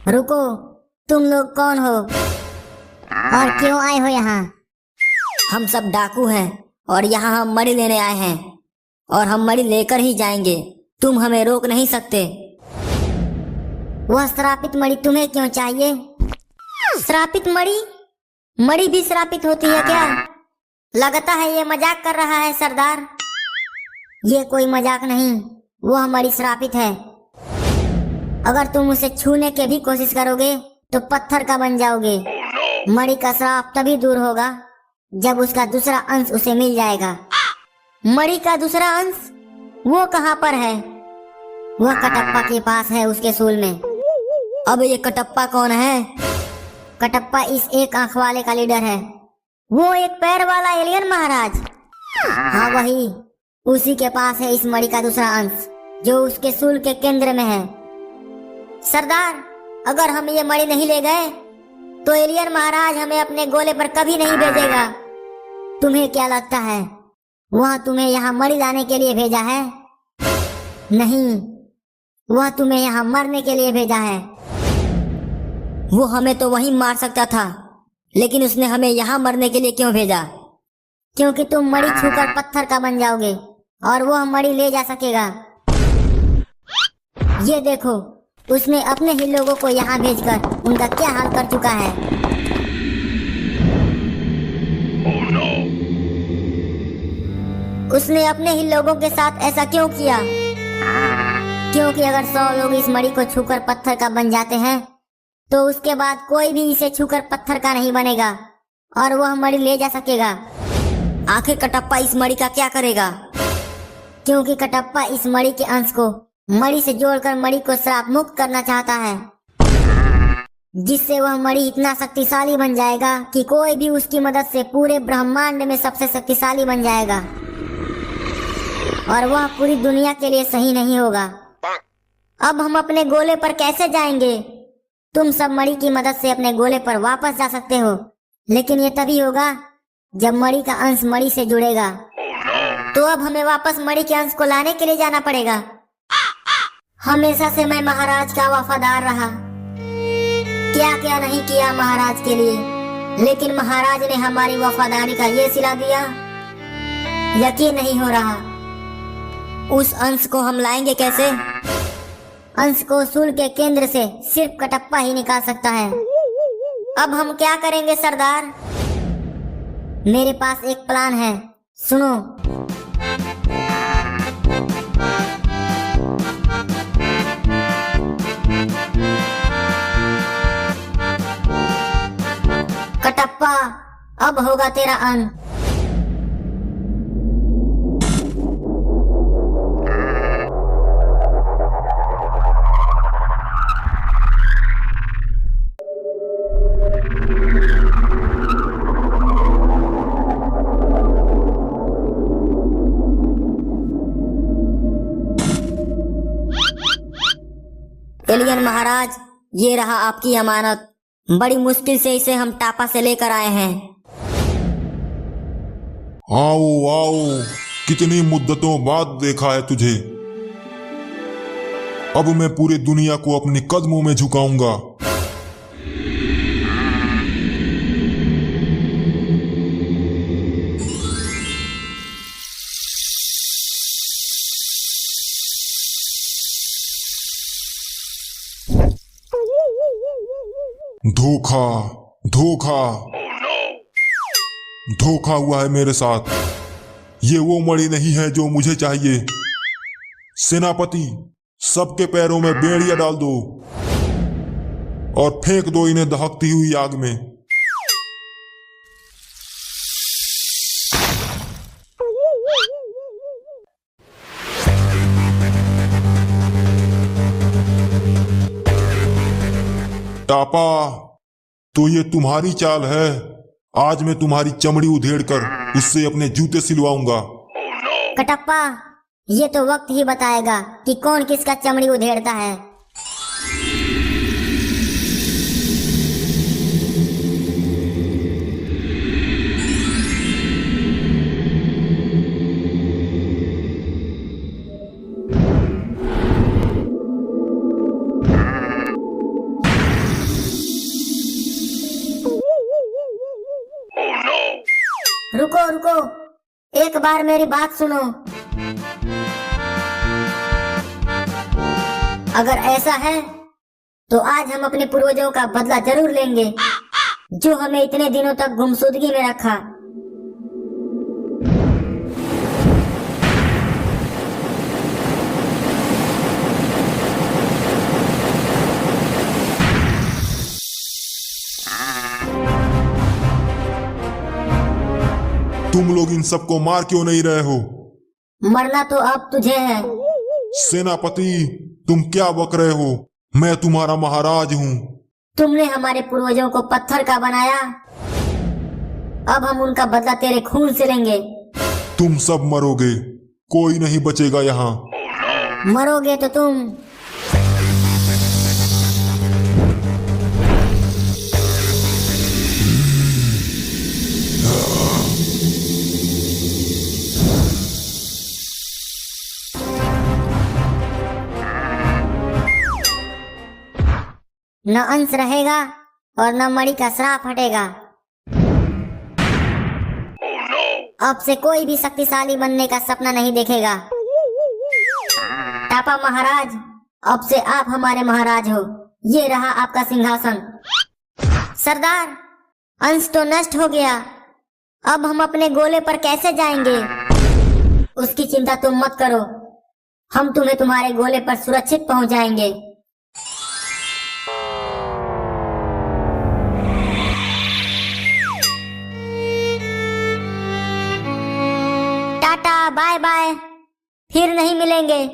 रुको, तुम लोग कौन हो और क्यों आए हो यहाँ? हम सब डाकू हैं और यहाँ हम मणि लेने आए हैं और हम मणि लेकर ही जाएंगे। तुम हमें रोक नहीं सकते। वह श्रापित मणि तुम्हें क्यों चाहिए? श्रापित मणि? मणि भी श्रापित होती है क्या? लगता है ये मजाक कर रहा है सरदार। ये कोई मजाक नहीं, वह मणि श्रापित है। अगर तुम उसे छूने की भी कोशिश करोगे तो पत्थर का बन जाओगे। मणि का श्राप तभी दूर होगा जब उसका दूसरा अंश उसे मिल जाएगा। मणि का दूसरा अंश? वो कहाँ पर है? वह कटप्पा के पास है, उसके सूल में। अब ये कटप्पा कौन है? कटप्पा इस एक आंख वाले का लीडर है। वो एक पैर वाला एलियन महाराज। हाँ वही, उसी के पास है इस मणि का दूसरा अंश जो उसके सूल के केंद्र में है। सरदार, अगर हम ये मणि नहीं ले गए तो एलियन महाराज हमें अपने गोले पर कभी नहीं भेजेगा। तुम्हें क्या लगता है वह तुम्हें यहाँ मणि लाने के लिए भेजा है? नहीं, वह तुम्हें यहाँ मरने के लिए भेजा है। वो हमें तो वहीं मार सकता था, लेकिन उसने हमें यहाँ मरने के लिए क्यों भेजा? क्योंकि तुम मणि छूकर पत्थर का बन जाओगे और वह मणि ले जा सकेगा। ये देखो, उसने अपने ही लोगों को यहाँ भेजकर उनका क्या हाल कर चुका है। Oh no! उसने अपने ही लोगों के साथ ऐसा क्यों किया? क्योंकि अगर 100 लोग इस मणि को छूकर पत्थर का बन जाते हैं तो उसके बाद कोई भी इसे छूकर पत्थर का नहीं बनेगा और वह मणि ले जा सकेगा। आखिर कटप्पा इस मणि का क्या करेगा? क्योंकि कटप्पा इस मणि के अंश को मणि से जोड़कर मणि को श्राप मुक्त करना चाहता है, जिससे वह मणि इतना शक्तिशाली बन जाएगा कि कोई भी उसकी मदद से पूरे ब्रह्मांड में सबसे शक्तिशाली बन जाएगा और वह पूरी दुनिया के लिए सही नहीं होगा। अब हम अपने गोले पर कैसे जाएंगे? तुम सब मणि की मदद से अपने गोले पर वापस जा सकते हो, लेकिन ये तभी होगा जब मणि का अंश मणि से जुड़ेगा। तो अब हमें वापस मणि के अंश को लाने के लिए जाना पड़ेगा। हमेशा से मैं महाराज का वफादार रहा, क्या क्या नहीं किया महाराज के लिए, लेकिन महाराज ने हमारी वफादारी का ये सिला दिया। यकीन नहीं हो रहा। उस अंश को हम लाएंगे कैसे? अंश को सूल के केंद्र से सिर्फ कटप्पा ही निकाल सकता है। अब हम क्या करेंगे सरदार? मेरे पास एक प्लान है, सुनो। कटप्पा, अब होगा तेरा अंत। एलियन महाराज, ये रहा आपकी अमानत। बड़ी मुश्किल से इसे हम टापा से लेकर आए हैं। आओ आओ, कितनी मुद्दतों बाद देखा है तुझे। अब मैं पूरी दुनिया को अपने कदमों में झुकाऊंगा। धोखा धोखा धोखा हुआ है मेरे साथ। ये वो मणि नहीं है जो मुझे चाहिए। सेनापति, सबके पैरों में बेड़िया डाल दो और फेंक दो इन्हें दहकती हुई आग में। टापा, तो ये तुम्हारी चाल है। आज मैं तुम्हारी चमड़ी उधेड़कर उससे अपने जूते सिलवाऊंगा। कटप्पा, ये तो वक्त ही बताएगा कि कौन किसका चमड़ी उधेड़ता है। एक बार मेरी बात सुनो। अगर ऐसा है तो आज हम अपने पूर्वजों का बदला जरूर लेंगे, जो हमें इतने दिनों तक गुमशुदगी में रखा। तुम लोग इन सबको मार क्यों नहीं रहे हो? मरना तो अब तुझे है। सेनापति, तुम क्या बक रहे हो? मैं तुम्हारा महाराज हूँ। तुमने हमारे पूर्वजों को पत्थर का बनाया, अब हम उनका बदला तेरे खून से लेंगे। तुम सब मरोगे, कोई नहीं बचेगा यहाँ। मरोगे तो तुम। न अंश रहेगा और न मणि का श्राप हटेगा। अब से कोई भी शक्तिशाली बनने का सपना नहीं देखेगा। टापा महाराज, अब से आप हमारे महाराज हो। ये रहा आपका सिंहासन। सरदार, अंश तो नष्ट हो गया, अब हम अपने गोले पर कैसे जाएंगे? उसकी चिंता तुम मत करो, हम तुम्हें तुम्हारे गोले पर सुरक्षित पहुंचाएंगे। टाटा, बाय बाय, फिर नहीं मिलेंगे।